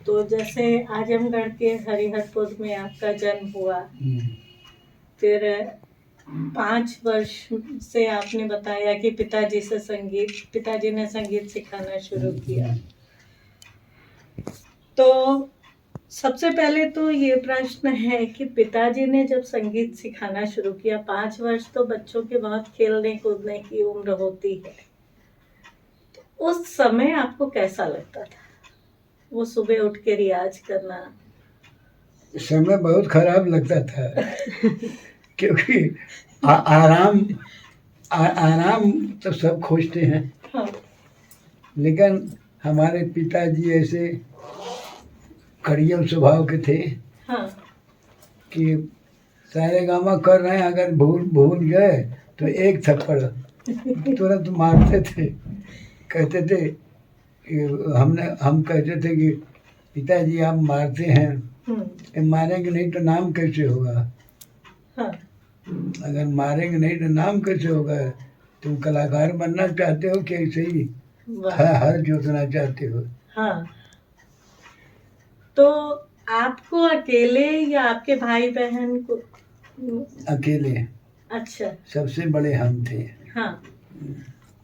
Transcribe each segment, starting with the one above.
तो जैसे आजमगढ़ के हरिहरपुर में आपका जन्म हुआ, फिर 5 वर्ष से आपने बताया कि पिताजी ने संगीत सिखाना शुरू किया। तो सबसे पहले तो ये प्रश्न है कि पिताजी ने जब संगीत सिखाना शुरू किया, 5 वर्ष तो बच्चों के बहुत खेलने कूदने की उम्र होती है, तो उस समय आपको कैसा लगता था? वो सुबह उठ के रियाज करना समय बहुत खराब लगता था क्योंकि आराम तो सब खोजते हैं। हाँ। लेकिन हमारे पिताजी ऐसे कड़ियल स्वभाव के थे। हाँ। कि सारे गामा कर रहे हैं, अगर भूल गए तो एक थप्पड़ तुरंत मारते थे। कहते थे हम कहते थे कि पिताजी आप मारते हैं, मारेंगे नहीं तो नाम कैसे होगा? हाँ। अगर मारेंगे नहीं तो नाम कैसे होगा? तुम कलाकार बनना चाहते हो कि ऐसे ही हर जोतना चाहते हो? हाँ। तो आपको अकेले या आपके भाई बहन को? अकेले। अच्छा। सबसे बड़े हम थे। हाँ।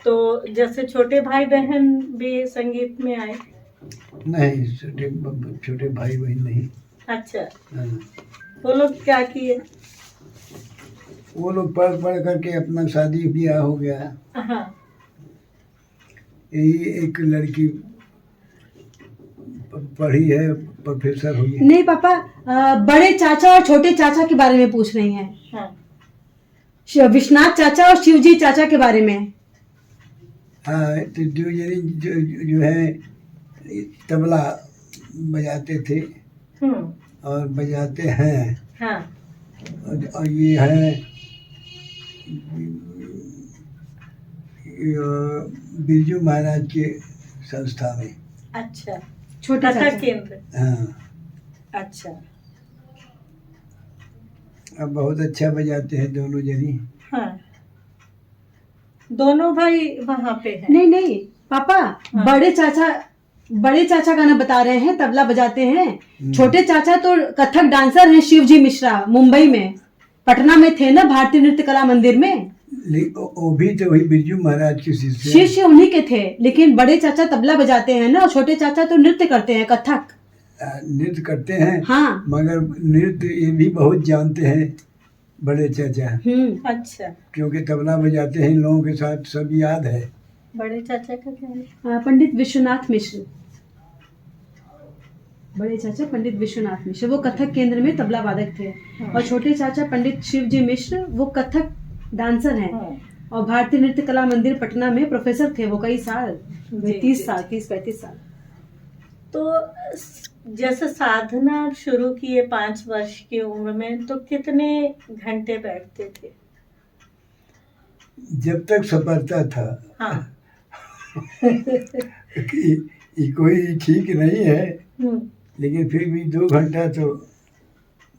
तो जैसे छोटे भाई बहन भी संगीत में आए? नहीं, छोटे भाई बहन नहीं। अच्छा। हाँ। वो लोग क्या किए? वो लोग पढ़ करके अपना शादी ब्याह हो गया। हाँ। यही एक लड़की पढ़ी है, प्रोफेसर हुई है। नहीं पापा, बड़े चाचा और छोटे चाचा के बारे में पूछ रही हैं। हाँ। विश्वनाथ चाचा और शिवजी चाचा के बारे में। हाँ, तो जो है तबला बजाते थे और बजाते हैं। हाँ। और ये है बिरजू महाराज के संस्था में। अच्छा। छोटा कथक केंद्र। हाँ। अच्छा। अब बहुत अच्छा बजाते हैं दोनों जनी। हाँ। दोनों भाई वहाँ पे हैं? नहीं पापा, हाँ। बड़े चाचा गाना बता रहे हैं, तबला बजाते हैं। छोटे चाचा तो कथक डांसर हैं, शिवजी मिश्रा, मुंबई में, पटना में थे ना, भारतीय नृत्य कला मंदिर में। वो भी तो वही बिरजू महाराज के शिष्य उन्हीं के थे। लेकिन बड़े चाचा तबला बजाते हैं ना, और छोटे चाचा तो नृत्य करते हैं, कथक नृत्य करते हैं। हाँ। मगर नृत्य ये भी बहुत जानते हैं बड़े चाचा। अच्छा। क्योंकि तबला बजाते हैं इन लोगों के साथ, सब याद है। बड़े चाचा का क्या है? पंडित विश्वनाथ मिश्र। बड़े चाचा पंडित विश्वनाथ मिश्र, वो कथक केंद्र में तबला वादक थे। और छोटे चाचा पंडित शिवजी मिश्र, वो कथक डांसर हैं। और भारतीय नृत्य कला मंदिर पटना में प्रोफेसर थे वो कई साल, 30-35 साल। तो जैसे साधना शुरू किए 5 वर्ष की उम्र में, तो कितने घंटे बैठते थे? जब तक सपरता था। हाँ। कि कोई ठीक नहीं है, लेकिन फिर भी 2 घंटा तो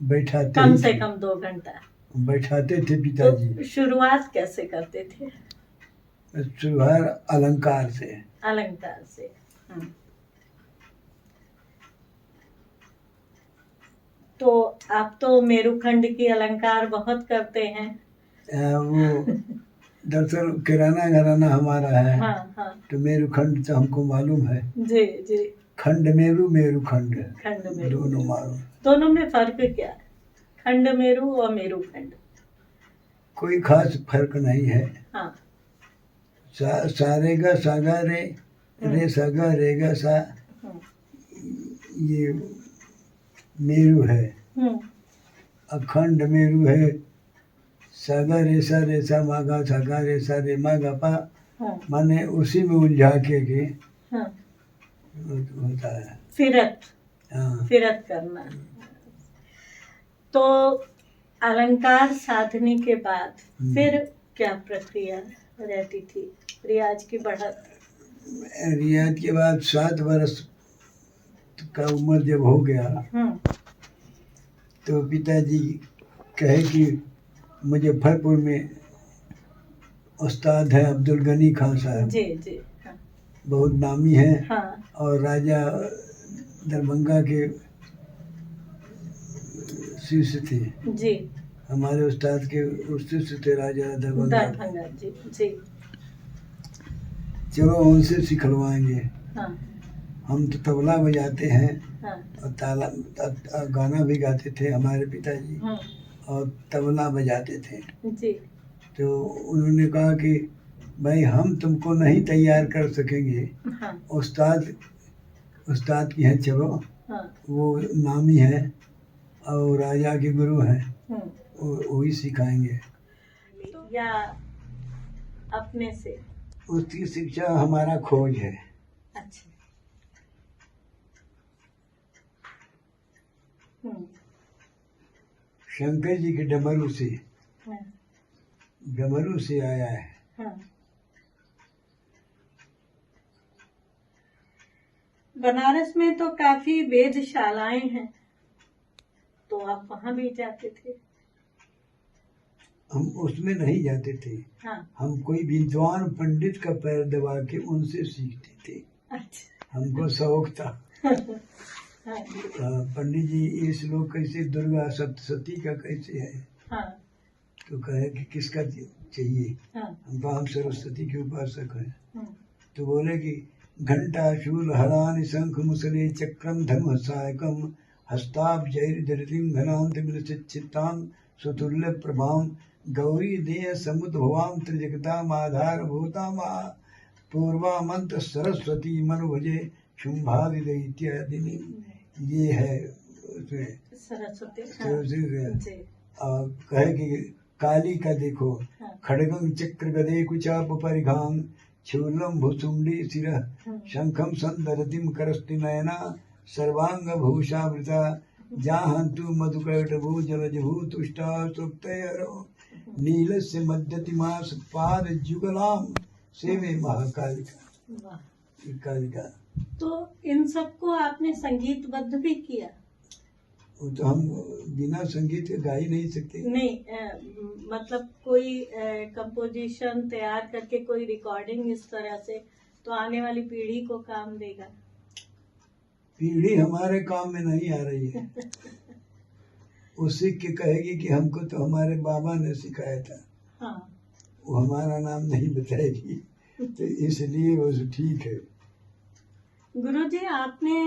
बैठाते, कम से कम 2 घंटा बैठाते थे पिताजी। तो शुरुआत कैसे करते थे? शुरुआत अलंकार से। अलंकार से। तो आप तो मेरुखंड की अलंकार बहुत करते हैं। वो दरअसल किराना घराना हमारा है। हाँ। तो मेरुखंड तो हमको मालूम है। जी जी। खंड मेरु, मेरुखंड, खंड मेरु दोनों मालूम। दोनों में फर्क क्या है? खंड मेरु और मेरुखंड? कोई खास फर्क नहीं है। हाँ। सा रे गा सा गा रे, रे सा गा रे गा सा, ये मेरु है। अखंड मेरु है, सा गा रे सा मा गा सा गा रे सा रे मा गा पा। माने उसी में उलझा के होता है। फिरत करना। तो अलंकार साधने के बाद फिर क्या प्रक्रिया रहती थी रियाज की बढ़त? रियाज के बाद 7 वर्ष का उम्र जब हो गया, तो पिताजी कहे कि मुजफ्फरपुर में उस्ताद है अब्दुल गनी खान साहब। जी जी। हाँ। बहुत नामी है। हाँ। और राजा दरभंगा के शिष्य थे, जी। हमारे उस्ताद के शिष्य थे राजा दरभंगा। दरभंगा जी जी। चलो उनसे सिखलवाएंगे। हाँ हम तो तबला बजाते हैं हाँ और ताला गाना भी गाते थे हमारे पिताजी, और तबला बजाते थे। जी। तो उन्होंने कहा कि भाई हम तुमको नहीं तैयार कर सकेंगे, हाँ उस्ताद की हैं, चलो हाँ। वो नामी है और राजा के गुरु हैं, वही सिखाएंगे। या अपने से? उसकी शिक्षा हमारा खोज है। अच्छा। शंकर जी के डमरू से, हाँ डमरू से आया है। हाँ। बनारस में तो काफी वेदशालाएं हैं, तो आप वहाँ भी जाते थे? हम उसमें नहीं जाते थे। हाँ। हम कोई विद्वान पंडित का पैर दबा के उनसे सीखते थे। अच्छा। हमको शौक था। हाँ पंडित जी ये श्लोक कैसे, दुर्गा सप्तशती का कैसे है? हाँ तो कहे कि किसका चाहिए? हाँ। हम कहा हम सरस्वती के उपासक हैं। हाँ। तो बोले कि घंटा शूल हरानि शंख मुसले चक्रम धर्म सहायकम हस्ताब्जैर्धृतिं घनांत विलसितां सुतुल्य प्रभां गौरी देय समुद्भवां त्रिजगतां आधार भूतां पूर्वा मंत्र सरस्वती मनु भजे शुंभादि दैत्यादिनी। ये है उसमें सरस्वती। सरस्वती। और कहे कि काली का देखो, खड़गं चक्र गदे कुचाप परिघां शूलम भुसुंडी शिरः शंखम संदरतिम करस्ति नयना सर्वांग भूषावृता जाहन्तु मधुकैटभू जलजभू तुष्टा सुप्तयरो नीलस्य मध्यतिमास पाद जुगलाम सेवे महाकालिका। वाह। कालिका तो इन सबको आपने संगीतबद्ध भी किया? वो तो हम बिना संगीत के गा ही नहीं सकते। नहीं, मतलब कोई कंपोजिशन तैयार करके कोई रिकॉर्डिंग इस तरह से, तो आने वाली पीढ़ी को काम देगा। पीढ़ी हमारे काम में नहीं आ रही है। वो सीख के कहेगी कि हमको तो हमारे बाबा ने सिखाया था। हाँ। वो हमारा नाम नहीं बताएगी, तो इसलिए वो ठीक है। गुरुजी, आपने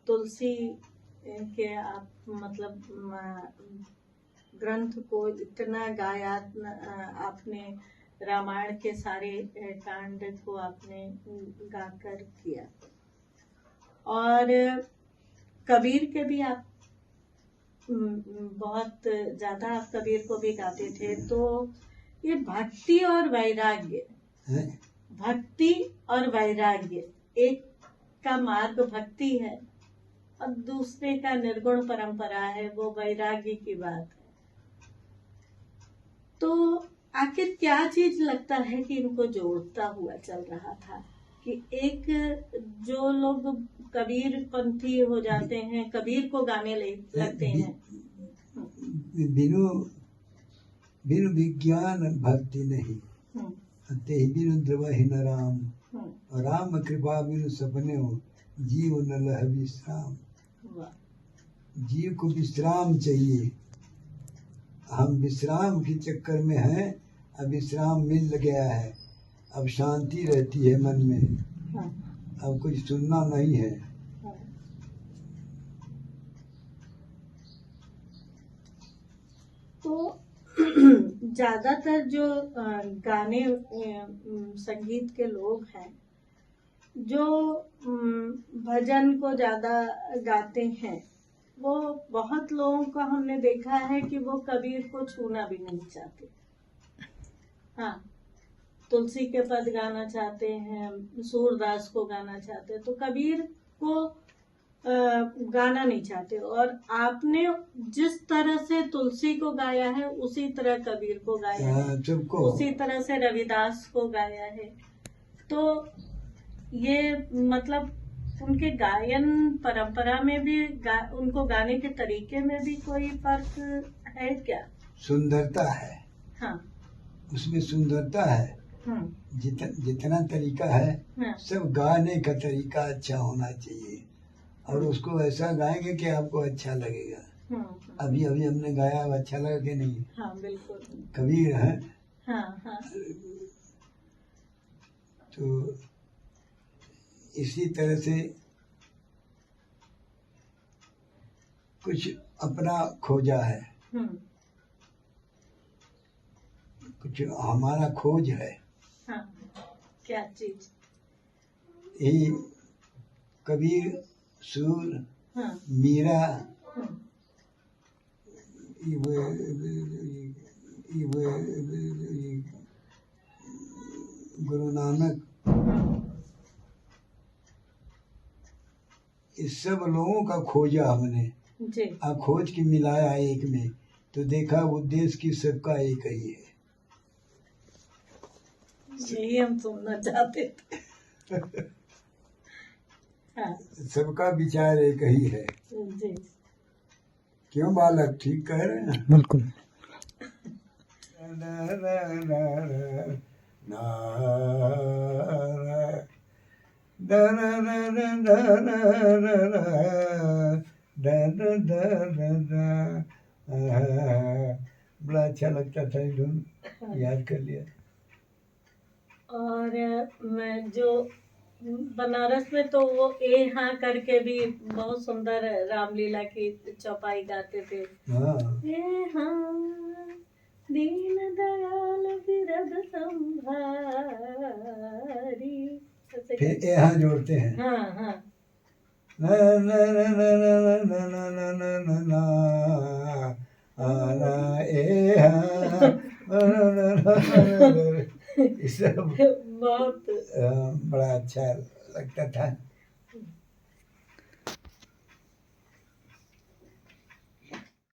तुलसी के आप मतलब ग्रंथ को इतना गाया, आपने रामायण के सारे कांड को आपने गाकर किया, और कबीर के भी आप बहुत ज्यादा, आप कबीर को भी गाते थे। तो ये भक्ति और वैराग्य, भक्ति और वैराग्य, एक का मार्ग भक्ति है और दूसरे का निर्गुण परंपरा है, वो वैराग्य की बात है। तो आखिर क्या चीज लगता है कि इनको जोड़ता हुआ चल रहा था, कि एक जो लोग कबीर पंथी हो जाते हैं, कबीर को गाने लगते हैं, बिनु विज्ञान भक्ति नहीं, ते बिनु द्रवहि न राम, राम कृपा बिनु सपने हो जीव न लह विश्राम। जीव को विश्राम चाहिए। हम विश्राम के चक्कर में हैं, अब विश्राम मिल गया है, अब शांति रहती है मन में, अब कुछ सुनना नहीं है। तो ज्यादातर जो गाने संगीत के लोग हैं, जो भजन को ज्यादा गाते हैं, वो बहुत लोगों का हमने देखा है कि वो कबीर को छूना भी नहीं चाहते। हाँ, तुलसी के पद गाना चाहते हैं, सूरदास को गाना चाहते हैं, तो कबीर को गाना नहीं चाहते। और आपने जिस तरह से तुलसी को गाया है, उसी तरह कबीर को गाया है, उसी तरह से रविदास को गाया है। तो ये मतलब उनके गायन परंपरा में भी उनको गाने के तरीके में भी कोई फर्क है क्या? सुंदरता है। हाँ, उसमें सुंदरता है। जितना तरीका है, सब गाने का तरीका अच्छा होना चाहिए। और उसको ऐसा गाएंगे कि आपको अच्छा लगेगा। अभी अभी हमने गाया, अब अच्छा लगा कि नहीं? हाँ बिल्कुल। कबीर है। हाँ हाँ तो इसी तरह से कुछ अपना खोजा है, कुछ हमारा खोज है। हाँ क्या चीज? यही कबीर, सूर, हाँ मीरा, हम्म, गुरु नानक, इस सब लोगों का खोजा हमने, जी खोज के मिलाया एक में, तो देखा उद्देश्य की सबका एक ही है। यही हम सुनना चाहते थे। हाँ सबका विचार एक ही है। जी क्यों बालक, ठीक कह रहे हैं? बिल्कुल। बड़ा अच्छा लगता था ये धुन, याद कर लिया। और मैं जो बनारस में तो वो ए हाँ करके भी बहुत सुंदर रामलीला की चौपाई गाते थे। हाँ ए हाँ दीन दयाल बिरद संभारी, ऐसे फिर यहाँ जोड़ते हैं। हाँ हाँ ना ना ना ना ना ना ना ना ना ना ना आना ए हाँ ना ना ना ना, ये सब बहुत बड़ा अच्छा लगता था।